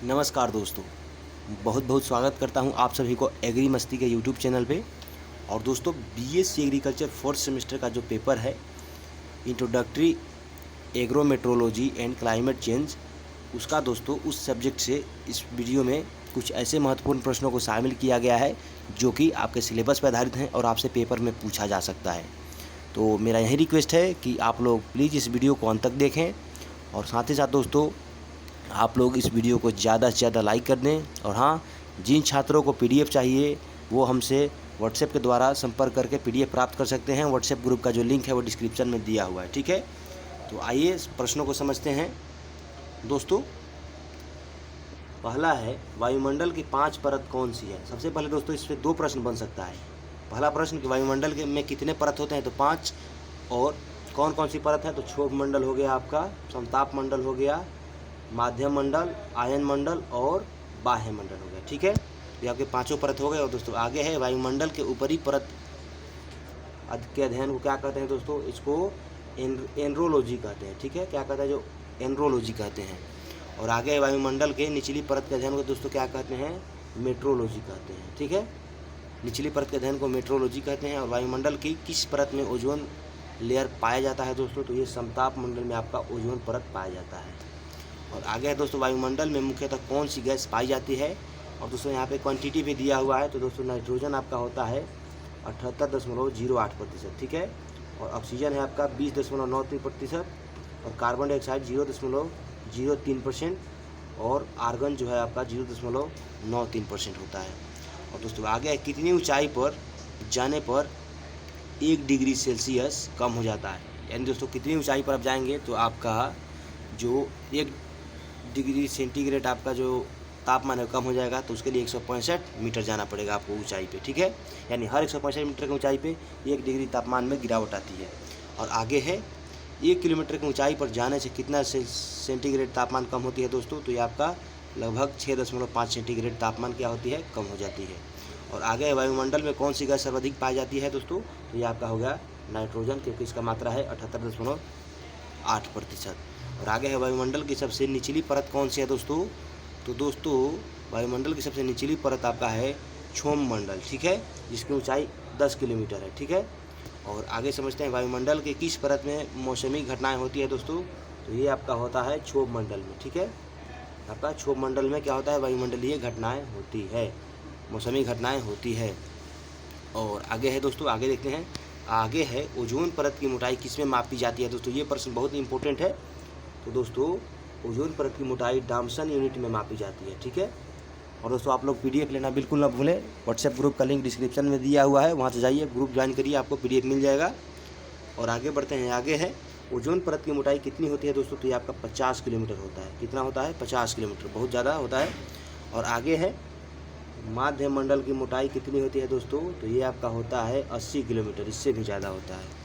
नमस्कार दोस्तों, बहुत बहुत स्वागत करता हूं आप सभी को एग्री मस्ती के यूट्यूब चैनल पे। और दोस्तों, बीएससी एग्रीकल्चर फोर्थ सेमेस्टर का जो पेपर है, introductory agrometeorology and climate change, उसका दोस्तों उस सब्जेक्ट से इस वीडियो में कुछ ऐसे महत्वपूर्ण प्रश्नों को शामिल किया गया है जो कि आपके सिलेबस पर आधारित हैं और आपसे पेपर में पूछा जा सकता है। तो मेरा यही रिक्वेस्ट है कि आप लोग प्लीज़ इस वीडियो को अंत तक देखें और साथ ही साथ दोस्तों आप लोग इस वीडियो को ज़्यादा से ज़्यादा लाइक कर दें। और हाँ, जिन छात्रों को पीडीएफ चाहिए वो हमसे व्हाट्सएप के द्वारा संपर्क करके पीडीएफ प्राप्त कर सकते हैं। व्हाट्सएप ग्रुप का जो लिंक है वो डिस्क्रिप्शन में दिया हुआ है, ठीक है। तो आइए प्रश्नों को समझते हैं दोस्तों। पहला है, वायुमंडल की 5 परत कौन सी है। सबसे पहले दोस्तों इस पर 2 प्रश्न बन सकता है। पहला प्रश्न कि वायुमंडल के में कितने परत होते हैं, तो 5। और कौन कौन सी परत है, तो क्षोभ मंडल हो गया, आपका समताप मंडल हो गया, माध्यम मंडल, आयन मंडल और बाह्य मंडल हो गया, ठीक है। ये आपके 5 परत हो गए। और दोस्तों आगे है, वायुमंडल के ऊपरी परत के अध्ययन को क्या कहते हैं दोस्तों, इसको एनरोलॉजी कहते हैं, ठीक है। क्या कहते हैं, जो एनरोलॉजी कहते हैं। और आगे है, वायुमंडल के निचली परत के अध्ययन को दोस्तों क्या कहते हैं, मेट्रोलॉजी कहते हैं, ठीक है। निचली परत के अध्ययन को मेट्रोलॉजी कहते हैं। और वायुमंडल की किस परत में ओजोन लेयर पाया जाता है दोस्तों, तो ये समताप मंडल में आपका ओजोन परत पाया जाता है। और आगे है दोस्तों, वायुमंडल में मुख्यतः कौन सी गैस पाई जाती है। और दोस्तों यहाँ पे क्वांटिटी भी दिया हुआ है, तो दोस्तों नाइट्रोजन आपका होता है 78.08%, ठीक है। और ऑक्सीजन है आपका 20.93%। और कार्बन डाइऑक्साइड 0.03%। और आर्गन जो है आपका 0.93% होता है। और दोस्तों आगे है, कितनी ऊंचाई पर जाने पर 1 डिग्री सेल्सियस कम हो जाता है। यानी दोस्तों कितनी ऊंचाई पर आप जाएंगे तो आपका जो 1 डिग्री सेंटीग्रेड आपका जो तापमान है कम हो जाएगा, तो उसके लिए 165 मीटर जाना पड़ेगा आपको ऊंचाई पे, ठीक है। यानी हर 165 मीटर की ऊंचाई पे 1 डिग्री तापमान में गिरावट आती है। और आगे है, 1 किलोमीटर की ऊंचाई पर जाने से कितना सेंटीग्रेड तापमान कम होती है दोस्तों, तो ये आपका लगभग 6.5 सेंटीग्रेड तापमान क्या होती है, कम हो जाती है। और आगे है, वायुमंडल में कौन सी गैस सर्वाधिक पाई जाती है दोस्तों, तो ये आपका हो गया नाइट्रोजन, क्योंकि इसका मात्रा है 78.8%। और आगे है, वायुमंडल की सबसे निचली परत कौन सी है दोस्तों, तो दोस्तों वायुमंडल की सबसे निचली परत आपका है क्षोभ मंडल, ठीक है, जिसकी ऊंचाई 10 किलोमीटर है, ठीक है। और आगे समझते हैं, वायुमंडल के किस परत में मौसमी घटनाएं होती है दोस्तों, तो ये आपका होता है क्षोभ मंडल में, ठीक है। आपका क्षोभ मंडल में क्या होता है, वायुमंडलीय घटनाएं होती है, मौसमी घटनाएं होती है। और आगे है दोस्तों, आगे देखते हैं। आगे है, ओजोन परत की मोटाई किस में मापी जाती है दोस्तों, ये प्रश्न बहुत इंपॉर्टेंट है। तो दोस्तों ओजोन परत की मोटाई डाम्सन यूनिट में मापी जाती है, ठीक है। और दोस्तों आप लोग पीडीएफ लेना बिल्कुल ना भूलें। व्हाट्सएप ग्रुप का लिंक डिस्क्रिप्शन में दिया हुआ है, वहाँ से जाइए, ग्रुप ज्वाइन करिए, आपको पीडीएफ मिल जाएगा। और आगे बढ़ते हैं। आगे है, ओजोन परत की मोटाई कितनी होती है दोस्तों, तो ये आपका 50 किलोमीटर होता है। कितना होता है, 50 किलोमीटर, बहुत ज़्यादा होता है। और आगे है, माध्य मंडल की मोटाई कितनी होती है दोस्तों, तो ये आपका होता है 80 किलोमीटर, इससे भी ज़्यादा होता है।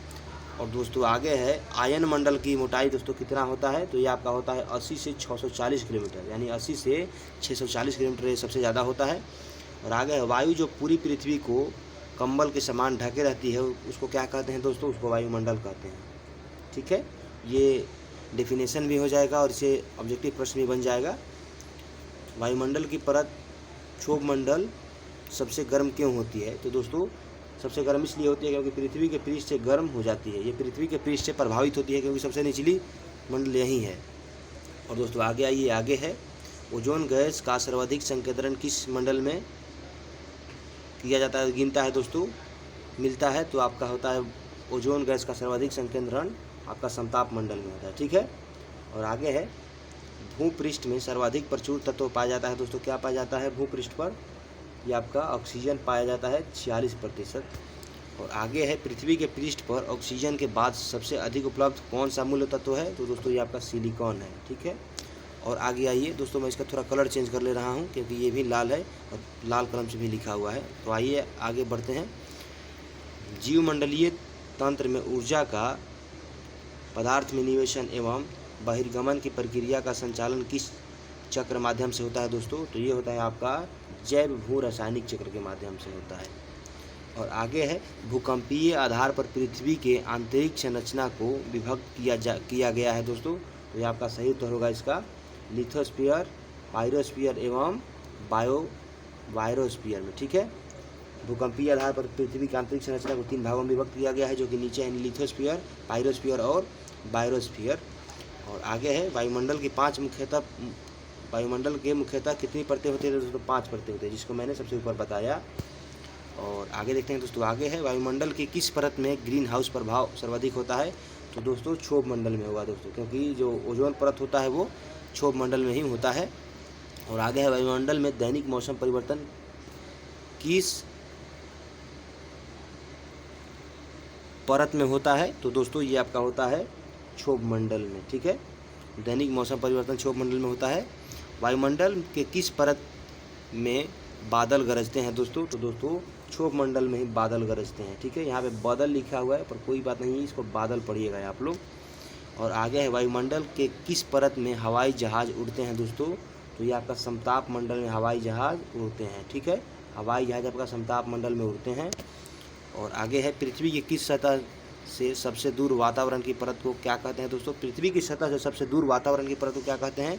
और दोस्तों आगे है, आयन मंडल की मोटाई दोस्तों कितना होता है, तो ये आपका होता है 80 से 640 किलोमीटर, यानी 80 से 640 किलोमीटर ये सबसे ज़्यादा होता है। और आगे है, वायु जो पूरी पृथ्वी को कंबल के समान ढके रहती है उसको क्या कहते हैं दोस्तों, उसको वायुमंडल कहते हैं, ठीक है। ये डेफिनेशन भी हो जाएगा और इसे ऑब्जेक्टिव प्रश्न भी बन जाएगा। वायुमंडल की परत क्षोभ मंडल सबसे गर्म क्यों होती है, तो दोस्तों सबसे गर्म इसलिए होती है क्योंकि पृथ्वी के पृष्ठ से गर्म हो जाती है। ये पृथ्वी के पृष्ठ से प्रभावित होती है क्योंकि सबसे निचली मंडल यही है। और दोस्तों आगे आइए, आगे है, ओजोन गैस का सर्वाधिक संकेंद्रण किस मंडल में किया जाता है, गिनता है दोस्तों, मिलता है, तो आपका होता है ओजोन गैस का सर्वाधिक संकेंद्रण आपका समताप मंडल में होता है, ठीक है। और आगे है, भूपृष्ठ में सर्वाधिक प्रचुर तत्व पाया जाता है दोस्तों, क्या पाया जाता है भूपृष्ठ पर, ये आपका ऑक्सीजन पाया जाता है 46%। और आगे है, पृथ्वी के पृष्ठ पर ऑक्सीजन के बाद सबसे अधिक उपलब्ध कौन सा मूल्य तत्व है, तो दोस्तों ये आपका सिलिकॉन है, ठीक है। और आगे आइए दोस्तों, मैं इसका थोड़ा कलर चेंज कर ले रहा हूँ क्योंकि ये भी लाल है और लाल कलम से भी लिखा हुआ है। तो आइए आगे बढ़ते हैं। जीवमंडलीय तंत्र में ऊर्जा का पदार्थ में निवेशन एवं बहिर्गमन की प्रक्रिया का संचालन किस चक्र माध्यम से होता है दोस्तों, तो ये होता है आपका जैव भू रासायनिक चक्र के माध्यम से होता है। और आगे है, भूकंपीय आधार पर पृथ्वी के आंतरिक संरचना को विभक्त किया गया है दोस्तों, तो ये आपका सही उत्तर होगा इसका लिथोस्फीयर बायोस्फीयर एवं वायरोस्फीयर में, ठीक है। भूकंपीय आधार पर पृथ्वी की आंतरिक संरचना को 3 भागों में विभक्त किया गया है, जो कि नीचे है लिथोस्फीयर, पायरोस्फीयर और बायोस्फीयर। और आगे है वायुमंडल के मुख्यतः कितनी परतें होती है दोस्तों? 5 परतें होती है, जिसको मैंने सबसे ऊपर बताया। और आगे देखते हैं दोस्तों, आगे है वायुमंडल की किस परत में ग्रीन हाउस प्रभाव सर्वाधिक होता है? तो दोस्तों क्षोभ मंडल में होगा दोस्तों, क्योंकि जो ओजोन परत होता है वो क्षोभ मंडल में ही होता है। और आगे है वायुमंडल में दैनिक मौसम परिवर्तन किस परत में होता है? तो दोस्तों ये आपका होता है क्षोभ मंडल में, ठीक है। दैनिक मौसम परिवर्तन क्षोभ मंडल में होता है। वायुमंडल के किस परत में बादल गरजते हैं दोस्तों? तो दोस्तों क्षोभ मंडल में ही बादल गरजते हैं, ठीक है। यहाँ पे बादल लिखा हुआ है पर कोई बात नहीं, इसको बादल पढ़िएगा आप लोग। और आगे है वायुमंडल के किस परत में हवाई जहाज उड़ते हैं दोस्तों? तो ये आपका समताप मंडल में हवाई जहाज उड़ते हैं, ठीक है। हवाई जहाज आपका समताप मंडल में उड़ते हैं। और आगे है पृथ्वी की किस सतह से सबसे दूर वातावरण की परत को क्या कहते हैं दोस्तों? पृथ्वी की सतह से सबसे दूर वातावरण की परत को क्या कहते हैं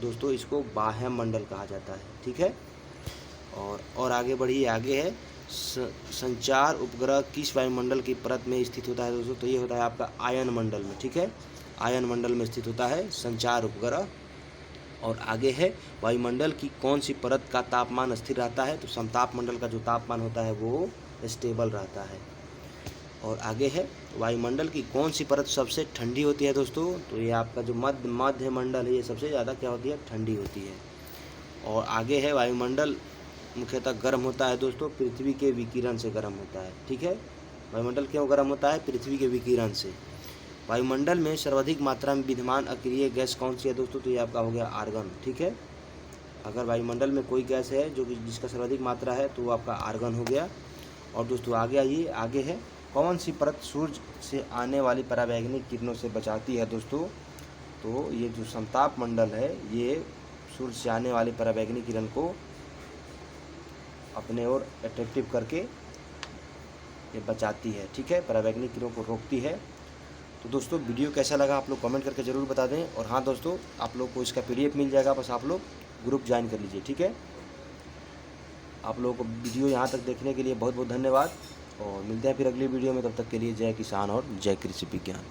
दोस्तों? इसको बाह्य मंडल कहा जाता है, ठीक है। और आगे बढ़िए, आगे है संचार उपग्रह किस वायुमंडल की परत में स्थित होता है दोस्तों? तो ये होता है आपका आयन मंडल में, ठीक है। आयन मंडल में स्थित होता है संचार उपग्रह। और आगे है वायुमंडल की कौन सी परत का तापमान स्थिर रहता है? तो समताप मंडल का जो तापमान होता है वो स्टेबल रहता है। और आगे है वायुमंडल की कौन सी परत सबसे ठंडी होती है दोस्तों? तो ये आपका जो मध्य मंडल है, ये सबसे ज़्यादा क्या होती है? ठंडी होती है। और आगे है वायुमंडल मुख्यतः गर्म होता है दोस्तों, पृथ्वी के विकिरण से गर्म होता है, ठीक है। वायुमंडल क्यों गर्म होता है? पृथ्वी के विकिरण से। वायुमंडल में सर्वाधिक मात्रा में विद्यमान अक्रिय गैस कौन सी है दोस्तों? तो ये आपका हो गया आर्गन, ठीक है। अगर वायुमंडल में कोई गैस है जो कि जिसका सर्वाधिक मात्रा है तो वो आपका आर्गन हो गया। और दोस्तों आगे आइए, आगे है कौन सी परत सूर्य से आने वाली पराबैंगनी किरणों से बचाती है दोस्तों? तो ये जो समताप मंडल है ये सूर्य से आने वाली पराबैंगनी किरण को अपने ओर अट्रैक्टिव करके ये बचाती है, ठीक है। पराबैंगनी किरणों को रोकती है। तो दोस्तों वीडियो कैसा लगा आप लोग कमेंट करके ज़रूर बता दें। और हाँ दोस्तों, आप लोग को इसका PDF मिल जाएगा, बस आप लोग ग्रुप ज्वाइन कर लीजिए, ठीक है। आप लोगों को वीडियो यहाँ तक देखने के लिए बहुत बहुत धन्यवाद। और मिलते हैं फिर अगली वीडियो में, तब तक के लिए जय किसान और जय कृषि विज्ञान।